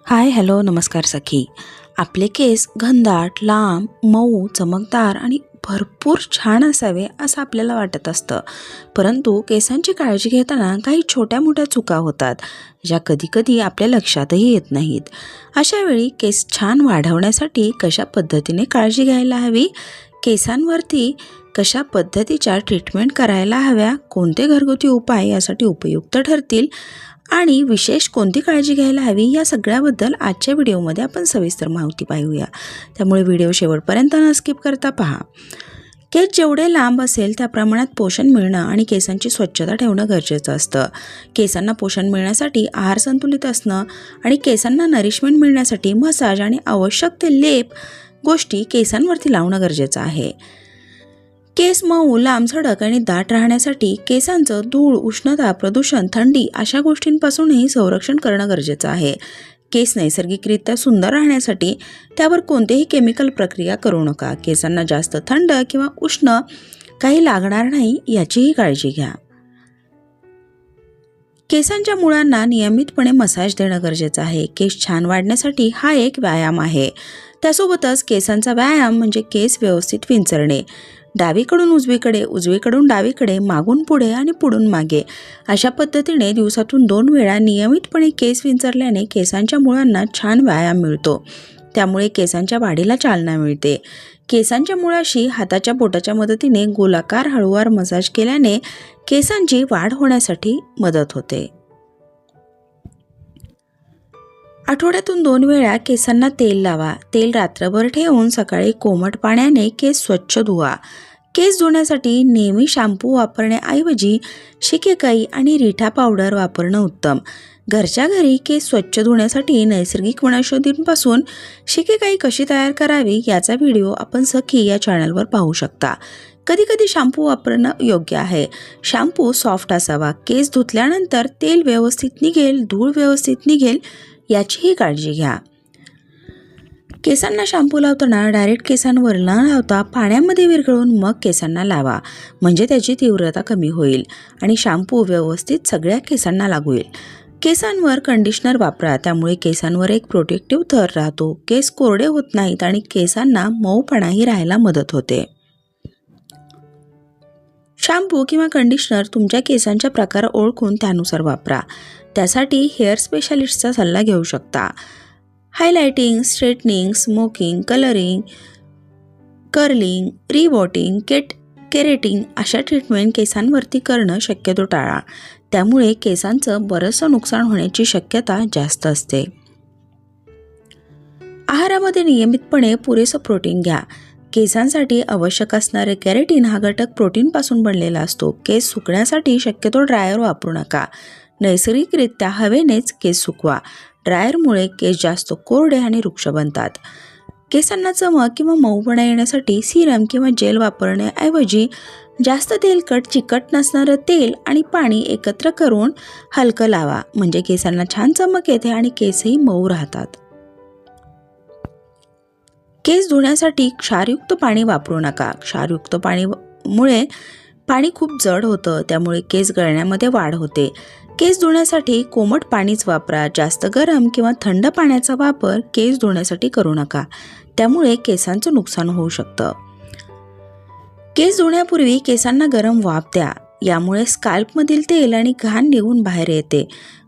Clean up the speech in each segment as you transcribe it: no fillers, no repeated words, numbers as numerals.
Hi hello नमस्कार सखी. आपले केस घनदाट, लांब, मऊ, चमकदार आणि भरपूर छान असावे असं आपल्याला वाटत असतं. परंतु केसांची काळजी घेताना काही छोट्या मोठ्या चुका होतात, ज्या कधीकधी आपल्या लक्षातही येत नाहीत. अशा वेळी केस छान वाढवण्यासाठी कशा पद्धतीने काळजी घ्यायला हवी, केसांवरती कशा पद्धतीच्या ट्रीटमेंट करायला हव्या, कोणते घरगुती उपाय यासाठी उपयुक्त ठरतील आणि विशेष कोणती काळजी घ्यायला हवी, या सगळ्याबद्दल आजच्या व्हिडिओमध्ये आपण सविस्तर माहिती पाहूया. त्यामुळे व्हिडिओ शेवटपर्यंत न स्किप करता पहा. केस जेवढे लांब असेल त्या प्रमाणात पोषण मिळणं आणि केसांची स्वच्छता ठेवणं गरजेचं असतं. केसांना पोषण मिळण्यासाठी आहार संतुलित असणं आणि केसांना नरिशमेंट मिळण्यासाठी मसाज आणि आवश्यक ते लेप गोष्टी केसांवरती लावणं गरजेचं आहे. केस मऊ, लांबसडक आणि दाट राहण्यासाठी केसांचं धूळ, उष्णता, प्रदूषण, थंडी अशा गोष्टींपासूनही संरक्षण करणं गरजेचं आहे. केस नैसर्गिकरित्या सुंदर राहण्यासाठी त्यावर कोणतेही केमिकल प्रक्रिया करू नका. केसांना जास्त थंड किंवा उष्ण काही लागणार नाही याचीही काळजी घ्या. केसांच्या मुळांना नियमितपणे मसाज देणं गरजेचं आहे. केस छान वाढण्यासाठी हा एक व्यायाम आहे. त्यासोबतच केसांचा व्यायाम म्हणजे केस व्यवस्थित विंचरणे. डावीकडून उजवीकडे, उजवीकडून डावीकडे, मागून पुढे आणि पुढून मागे अशा पद्धतीने दिवसातून 2 वेळा नियमितपणे केस विंचरल्याने केसांच्या मुळांना छान व्यायाम मिळतो. त्यामुळे केसांच्या वाढीला चालना मिळते. केसांच्या मुळाशी हाताच्या बोटाच्या मदतीने गोलाकार हळूवार मसाज केल्याने केसांची वाढ होण्यासाठी मदत होते. आठवड्यातून 2 वेळा केसांना तेल लावा. तेल रात्रभर ठेवून सकाळी कोमट पाण्याने केस स्वच्छ धुवा. केस धुण्यासाठी नेहमी शॅम्पू वापरण्याऐवजी शिकेकाई आणि रिठा पावडर वापरणं उत्तम. घरच्या घरी केस स्वच्छ धुण्यासाठी नैसर्गिक वनौषधींपासून शिकेकाई कशी तयार करावी याचा व्हिडिओ आपण सखी या चॅनलवर पाहू शकता. कधीकधी शॅम्पू वापरणं योग्य आहे. शॅम्पू सॉफ्ट असावा. केस धुतल्यानंतर तेल व्यवस्थित निघेल, धूळ व्यवस्थित निघेल याचीही काळजी घ्या. केसांना शॅम्पू लावताना डायरेक्ट केसांवर न लावता पाण्यामध्ये विरघळून मग केसांना लावा, म्हणजे त्याची तीव्रता कमी होईल आणि शॅम्पू व्यवस्थित सगळ्या केसांना लागू येईल. केसांवर कंडिशनर वापरा, त्यामुळे केसांवर एक प्रोटेक्टिव्ह थर राहतो. केस कोरडे होत नाहीत आणि केसांना मऊपणाही राहायला मदत होते. शॅम्पू किंवा कंडिशनर तुमच्या केसांचा प्रकार ओळखून त्यानुसार वापरा. त्यासाठी हेअर स्पेशालिस्टचा सल्ला घेऊ शकता. Highlighting, straightening, smoking, colouring, curling, rebonding, keratin अशा ट्रीटमेंट केसांवरती करणं शक्यतो टाळा. त्यामुळे केसांचं बरंचसं नुकसान होण्याची शक्यता जास्त असते. आहारामध्ये नियमितपणे पुरेसं प्रोटीन घ्या. केसांसाठी आवश्यक असणारे केरेटिन हा घटक प्रोटीनपासून बनलेला असतो. केस सुकण्यासाठी शक्यतो ड्रायर वापरू नका. नैसर्गिकरित्या हवेनेच केस सुकवा. ड्रायरमुळे केस जास्त कोरडे आणि रुक्ष बनतात. केसांना चमक किंवा मऊपणा येण्यासाठी सिरम किंवा जेल वापरण्याऐवजी जास्त तेलकट, चिकट नसणारं तेल आणि पाणी एकत्र करून हलकं लावा, म्हणजे केसांना छान चमक येते आणि केसही मऊ राहतात. केस धुण्यासाठी क्षारयुक्त पाणी वापरू नका. क्षारयुक्त पाणीमुळे पाणी खूप जड होतं, त्यामुळे केस गळण्यामध्ये वाढ होते. केस धुण्यासाठी कोमट पाणीच वापरा. जास्त गरम किंवा थंड पाण्याचा वापर केस धुण्यासाठी करू नका, त्यामुळे केसांचं नुकसान होऊ शकतं. केस धुण्यापूर्वी केसांना गरम वाफ द्या. यामुळे स्काल्पमधील तेल आणि घाण निघून बाहेर येते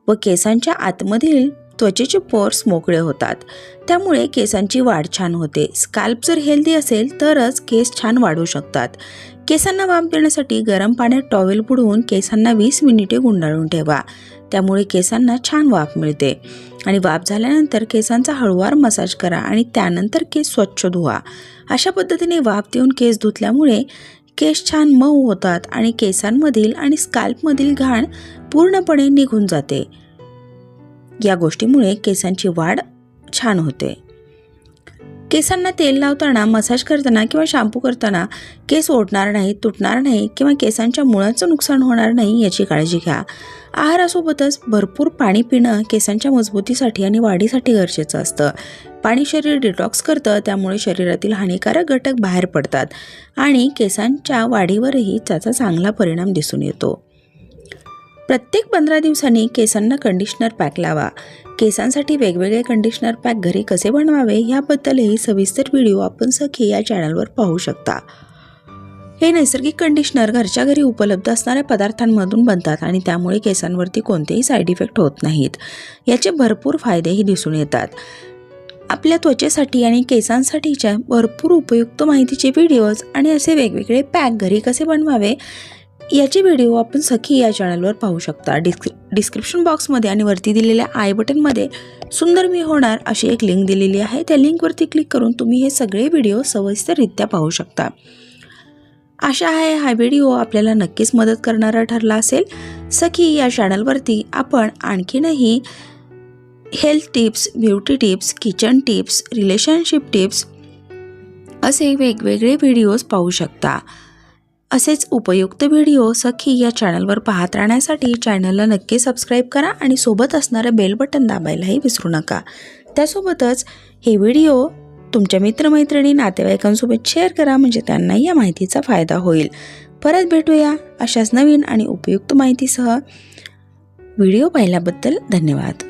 व केसांच्या आतमधील त्वचेचे पोर्स मोकळे होतात. त्यामुळे केसांची वाढ छान होते. स्काल्प जर हेल्दी असेल तरच केस छान वाढू शकतात. केसांना वाफ देण्यासाठी गरम पाण्यात टॉवेल बुडवून केसांना 20 मिनिटे गुंडाळून ठेवा. त्यामुळे केसांना छान वाफ मिळते आणि वाफ झाल्यानंतर केसांचा हळूवार मसाज करा आणि त्यानंतर केस स्वच्छ धुवा. अशा पद्धतीने वाफ देऊन केस धुतल्यामुळे केस छान मऊ होतात आणि केसांमधील आणि स्काल्पमधील घाण पूर्णपणे निघून जाते. या गोष्टीमुळे केसांची वाढ छान होते. केसांना तेल लावताना, मसाज करताना किंवा शॅम्पू करताना केस ओढणार नाही, तुटणार नाही किंवा केसांच्या मुळांचं नुकसान होणार नाही याची काळजी घ्या. आहारासोबतच भरपूर पाणी पिणं केसांच्या मजबूतीसाठी आणि वाढीसाठी गरजेचं असतं. पाणी शरीर डिटॉक्स करतं, त्यामुळे शरीरातील हानिकारक घटक बाहेर पडतात आणि केसांच्या वाढीवरही त्याचा चांगला परिणाम दिसून येतो. प्रत्येक 15 दिवसांनी केसांना कंडिशनर पॅक लावा. केसांसाठी वेगवेगळे कंडिशनर पॅक घरी कसे बनवावे याबद्दलही सविस्तर व्हिडिओ आपण सखी या चॅनलवर पाहू शकता. हे नैसर्गिक कंडिशनर घरच्या घरी उपलब्ध असणाऱ्या पदार्थांमधून बनतात आणि त्यामुळे केसांवरती कोणतेही साईड इफेक्ट होत नाहीत. याचे भरपूर फायदेही दिसून येतात. आपल्या त्वचेसाठी आणि केसांसाठीच्या भरपूर उपयुक्त माहितीचे व्हिडिओज आणि असे वेगवेगळे पॅक घरी कसे बनवावे याचे व्हिडिओ आपण सखी या चॅनलवर पाहू शकता. डिस्क्रिप्शन बॉक्समध्ये आणि वरती दिलेल्या आय बटनमध्ये सुंदर मी होणार अशी एक लिंक दिलेली आहे. त्या लिंकवरती क्लिक करून तुम्ही हे सगळे व्हिडिओ सविस्तररित्या पाहू शकता. आशा आहे हा व्हिडिओ आपल्याला नक्कीच मदत करणारा ठरला असेल. सखी या चॅनलवरती आपण आणखीनही health tips, beauty tips, kitchen tips, relationship tips असे वेगवेगळे व्हिडिओज पाहू शकता. असेच उपयुक्त व्हिडिओ सखी या चॅनलवर पाहत राहण्यासाठी चॅनलला नक्की सबस्क्राईब करा आणि सोबत असणारे बेल बटन दाबायलाही विसरू नका. त्यासोबतच हे व्हिडिओ तुमच्या मित्रमैत्रिणी, नातेवाईकांसोबत शेअर करा म्हणजे त्यांनाही या माहितीचा फायदा होईल. परत भेटूया अशाच नवीन आणि उपयुक्त माहितीसह. व्हिडिओ पाहिल्याबद्दल धन्यवाद.